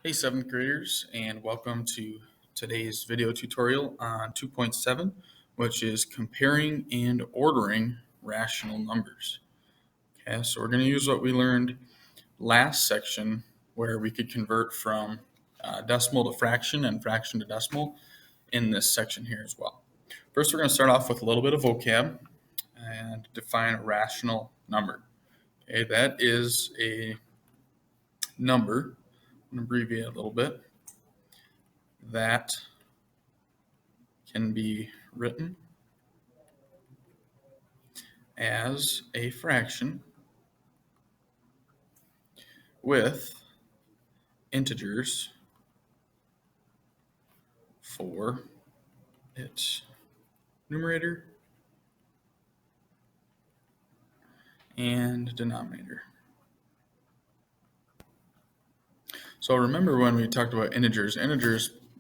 Hey 7th graders, and welcome to today's video tutorial on 2.7, which is comparing and ordering rational numbers. Okay, so we're going to use what we learned last section where we could convert from decimal to fraction and fraction to decimal in this section here as well. First, we're going to start off with a little bit of vocab and define a rational number. Okay, that is a number, I'm going to abbreviate a little bit, that can be written as a fraction with integers for its numerator and denominator. So remember when we talked about integers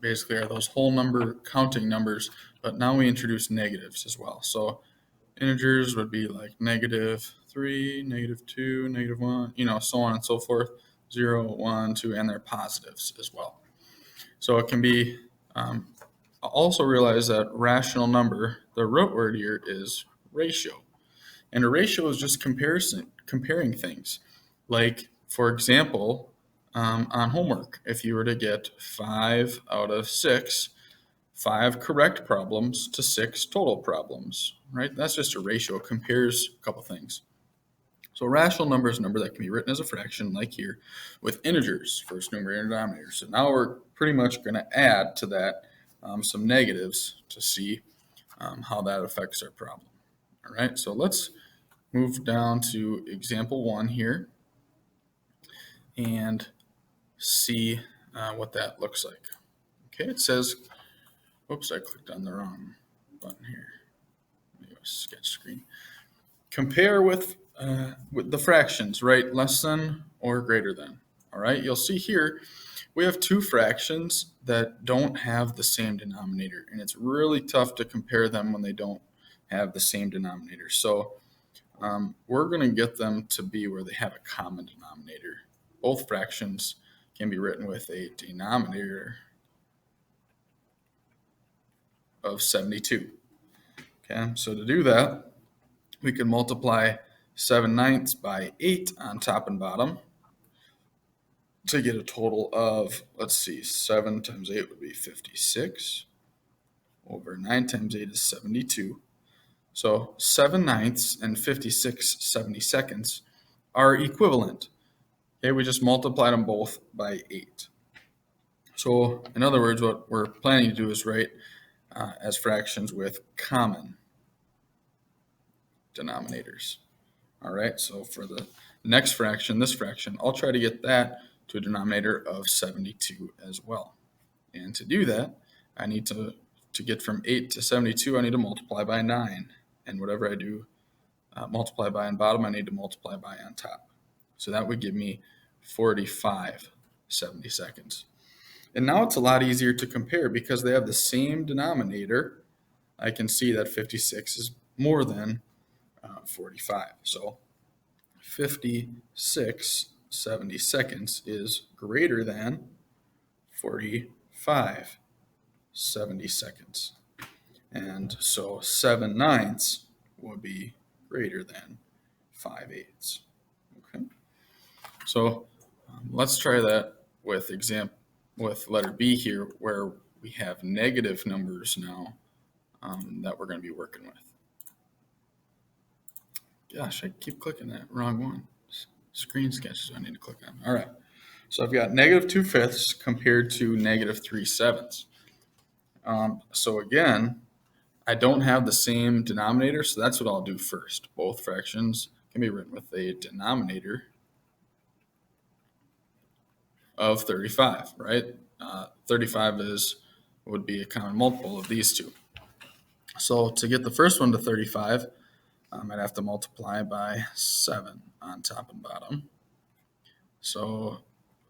basically are those whole number counting numbers, but now we introduce negatives as well. So integers would be like -3, -2, -1, so on and so forth, 0, 1, 2, and they're positives as well. So it can be, also realize that rational number, the root word here is ratio. And a ratio is just comparing things. Like, for example, on homework, if you were to get 5 out of 6, 5 correct problems to 6 total problems, right? That's just a ratio. It compares a couple things. So a rational number is a number that can be written as a fraction, like here, with integers, first numerator and denominator. So now we're pretty much going to add to that some negatives to see how that affects our problem. All right, so let's move down to example 1 here and see what that looks like. Okay, it says, oops, I clicked on the wrong button here. Let me go sketch screen. Compare with the fractions, right? Less than or greater than. All right, you'll see here we have two fractions that don't have the same denominator, and it's really tough to compare them when they don't have the same denominator. So we're going to get them to be where they have a common denominator. Both fractions can be written with a denominator of 72. Okay, so to do that, we can multiply 7/9 by 8 on top and bottom to get a total of, let's see, 7 times 8 would be 56 over 9 times 8 is 72. So 7/9 and 56 70-seconds are equivalent. Okay, we just multiplied them both by 8. So in other words, what we're planning to do is write as fractions with common denominators. All right, so for the next fraction, this fraction, I'll try to get that to a denominator of 72 as well. And to do that, I need to get from 8 to 72, I need to multiply by 9. And whatever I do multiply by on bottom, I need to multiply by on top. So that would give me 45 70-seconds. And now it's a lot easier to compare because they have the same denominator. I can see that 56 is more than 45. So 56 70-seconds is greater than 45 70-seconds. And so 7/9 would be greater than 5/8. Okay. So let's try that with letter B here, where we have negative numbers now that we're going to be working with. Gosh, I keep clicking that wrong one. Screen sketches I need to click on. All right. So I've got -2/5 compared to -3/7. So again, I don't have the same denominator, so that's what I'll do first. Both fractions can be written with a denominator of 35, right? 35 would be a common multiple of these two. So to get the first one to 35, I'd have to multiply by 7 on top and bottom. So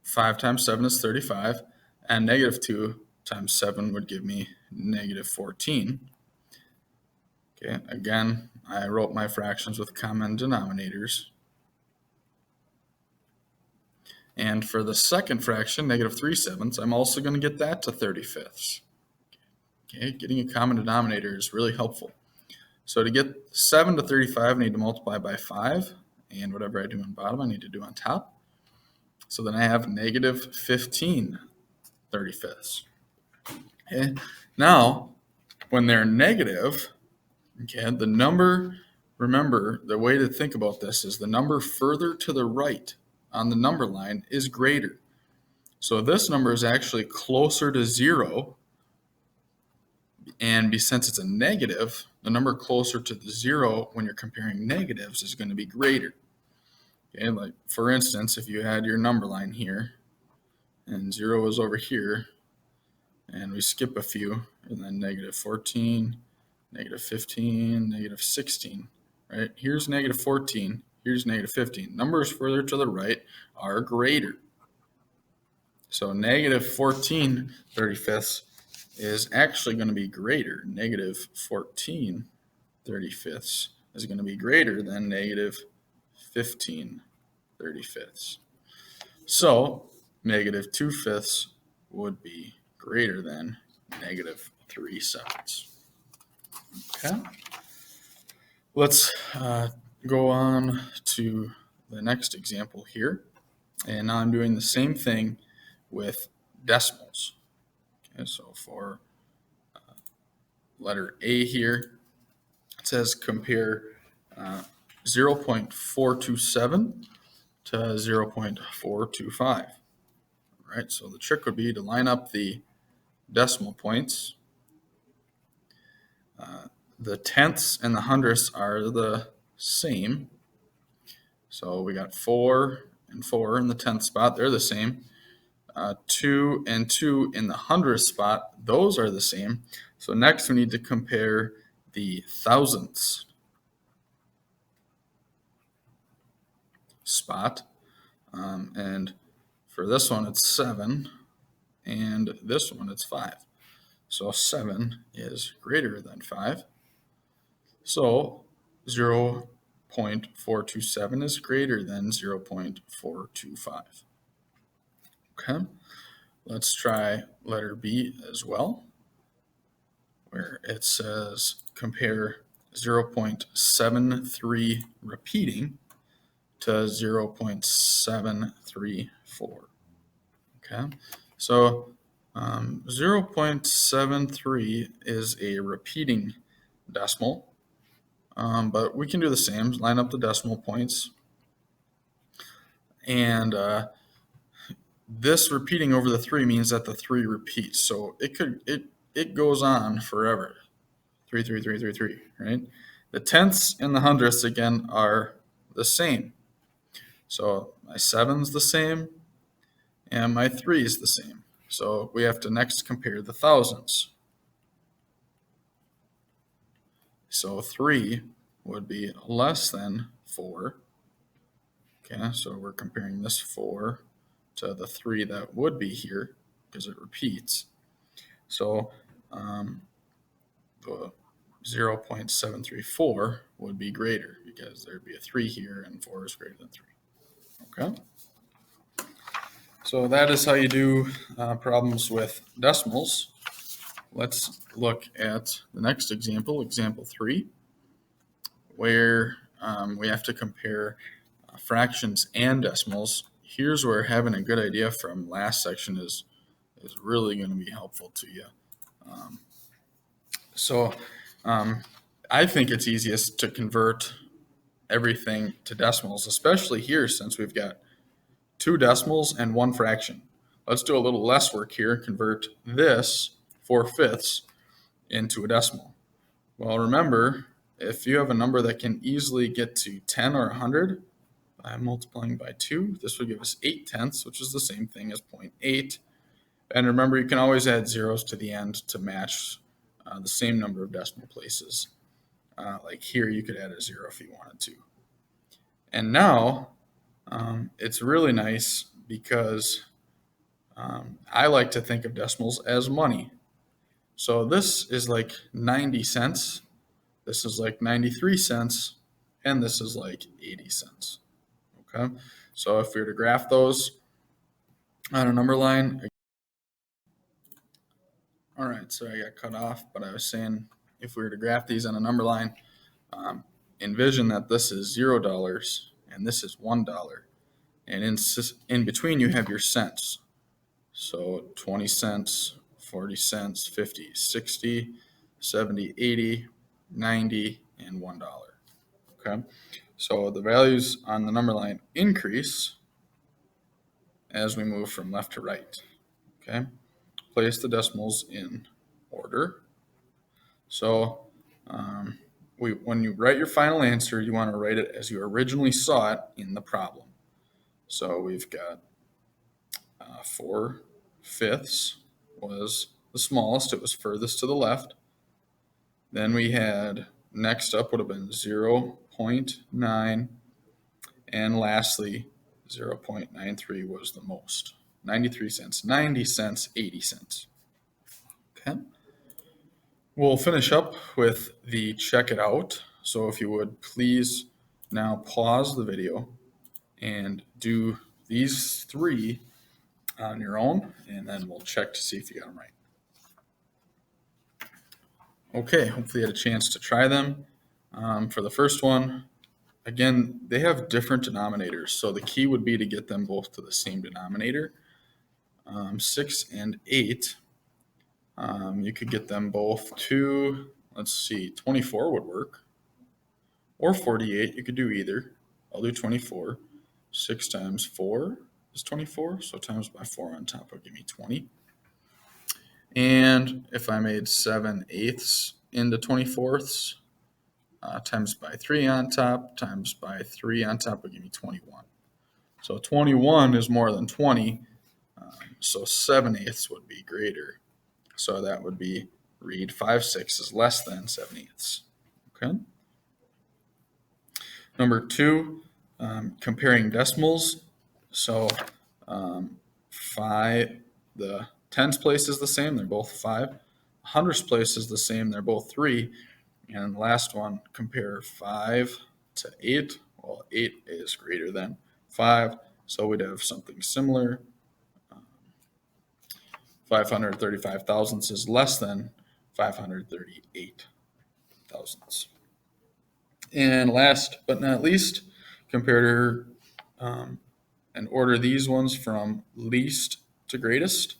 5 times 7 is 35, and -2 times 7 would give me -14. Okay, again, I wrote my fractions with common denominators. And for the second fraction, negative 3/7, I'm also going to get that to 30/5. Okay, getting a common denominator is really helpful. So to get 7 to 35, I need to multiply by 5, and whatever I do on bottom, I need to do on top. So then I have negative 15 35ths. Okay, now when they're negative, okay, the number, remember, the way to think about this is the number further to the right on the number line is greater. So this number is actually closer to 0, and since it's a negative, the number closer to the 0 when you're comparing negatives is going to be greater. Okay, like for instance, if you had your number line here, and 0 is over here, and we skip a few, and then negative 14, negative 15, negative 16, right? Here's negative 14, here's negative 15. Numbers further to the right are greater. So negative 14 35ths is actually going to be greater. Negative 14 35ths is going to be greater than negative 15 35ths. So negative 2/5 would be greater than negative 3/7. Okay. Let's go on to the next example here. And now I'm doing the same thing with decimals. Okay, so for letter A here, it says compare 0.427 to 0.425. Right, so the trick would be to line up the decimal points. The tenths and the hundredths are the same. So we got 4 and 4 in the tenth spot, they're the same. 2 and 2 in the hundredth spot, those are the same. So next we need to compare the thousandths spot. And for this one it's 7, and this one it's 5. So 7 is greater than 5. So 0.427 is greater than 0.425. Okay, let's try letter B as well, where it says compare 0.73 repeating to 0.734. Okay, so 0.73 is a repeating decimal, but we can do the same, line up the decimal points. And this repeating over the 3 means that the 3 repeats. So it goes on forever. 3, 3, 3, 3, 3, right? The tenths and the hundredths, again, are the same. So my 7's the same, and my 3 is the same. So we have to next compare the thousandths. So 3 would be less than 4. Okay, so we're comparing this 4 to the 3 that would be here because it repeats. So the 0.734 would be greater because there'd be a 3 here and 4 is greater than 3. Okay. So that is how you do problems with decimals. Let's look at the next example, example 3, where we have to compare fractions and decimals. Here's where having a good idea from last section is really going to be helpful to you. I think it's easiest to convert everything to decimals, especially here since we've got 2 decimals and 1 fraction. Let's do a little less work here, convert this 4/5 into a decimal. Well, remember, if you have a number that can easily get to 10 or 100 by multiplying by 2, this would give us 8/10, which is the same thing as 0.8. And remember, you can always add zeros to the end to match the same number of decimal places. Like here, you could add a 0 if you wanted to. And now, it's really nice because I like to think of decimals as money. So this is like 90 cents, this is like 93 cents, and this is like 80 cents. Okay, so if we were to graph those, on a number line. All right, so I got cut off, but I was saying if we were to graph these on a number line, envision that this is $0 and this is $1. And in between you have your cents. So 20 cents, 40 cents, 50, 60, 70, 80, 90, and $1. Okay, so the values on the number line increase as we move from left to right. Okay, place the decimals in order. So when you write your final answer, you want to write it as you originally saw it in the problem. So we've got 4/5 was the smallest. It was furthest to the left. Then we had next up would have been 0.9. And lastly, 0.93 was the most. 93 cents, 90 cents, 80 cents. Okay. We'll finish up with the check it out. So if you would please now pause the video and do these three on your own, and then we'll check to see if you got them right. Okay, hopefully you had a chance to try them. For the first one, again, they have different denominators, so the key would be to get them both to the same denominator. 6 and 8, you could get them both to, let's see, 24 would work, or 48, you could do either. I'll do 24. 6 times 4 is 24, so times by 4 on top will give me 20. And if I made 7/8 into 24ths, times by 3 on top, times by 3 on top will give me 21. So 21 is more than 20, so 7/8 would be greater. So that would be read 5/6 is less than 7/8. Okay. Number 2, comparing decimals. So 5, the tens place is the same, they're both 5. Hundredths place is the same, they're both 3. And last one, compare 5 to 8. Well, 8 is greater than 5, so we'd have something similar. 535 thousandths is less than 538 thousandths. And last but not least, compare and order these ones from least to greatest.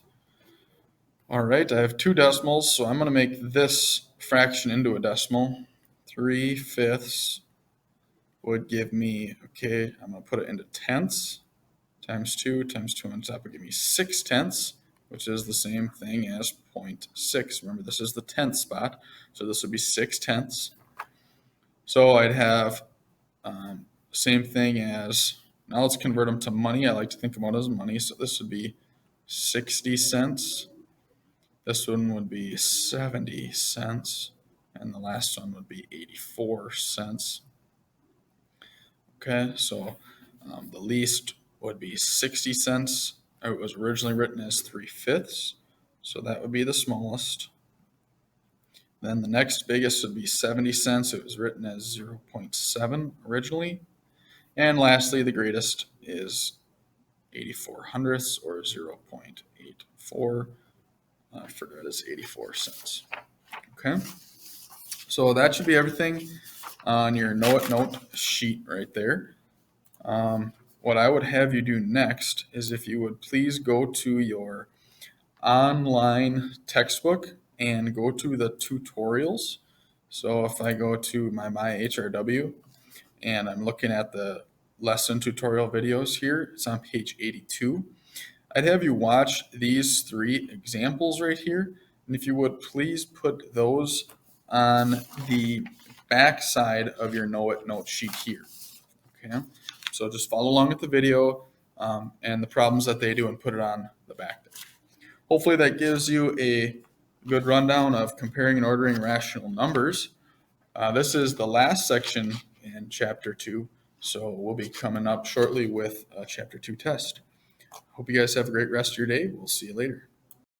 All right, I have 2 decimals, so I'm going to make this fraction into a decimal. 3/5 would give me, okay, I'm going to put it into tenths. Times 2 on top would give me 6/10, which is the same thing as 0.6. Remember, this is the tenth spot, so this would be 6/10. So I'd have same thing as, now let's convert them to money. I like to think about it as money, so this would be 60 cents. This one would be 70 cents, and the last one would be 84 cents. Okay, so the least would be 60 cents. It was originally written as 3/5, so that would be the smallest. Then the next biggest would be 70 cents. It was written as 0.7 originally. And lastly, the greatest is 84 hundredths, or 0.84. I forgot it's 84 cents. Okay, so that should be everything on your Know It Note sheet right there. What I would have you do next is if you would please go to your online textbook and go to the tutorials. So if I go to my HRW and I'm looking at the lesson tutorial videos here, it's on page 82. I'd have you watch these 3 examples right here. And if you would please put those on the back side of your Know It Note sheet here. Okay, so just follow along with the video and the problems that they do and put it on the back there. Hopefully that gives you a good rundown of comparing and ordering rational numbers. This is the last section in Chapter 2, so we'll be coming up shortly with a Chapter 2 test. Hope you guys have a great rest of your day. We'll see you later.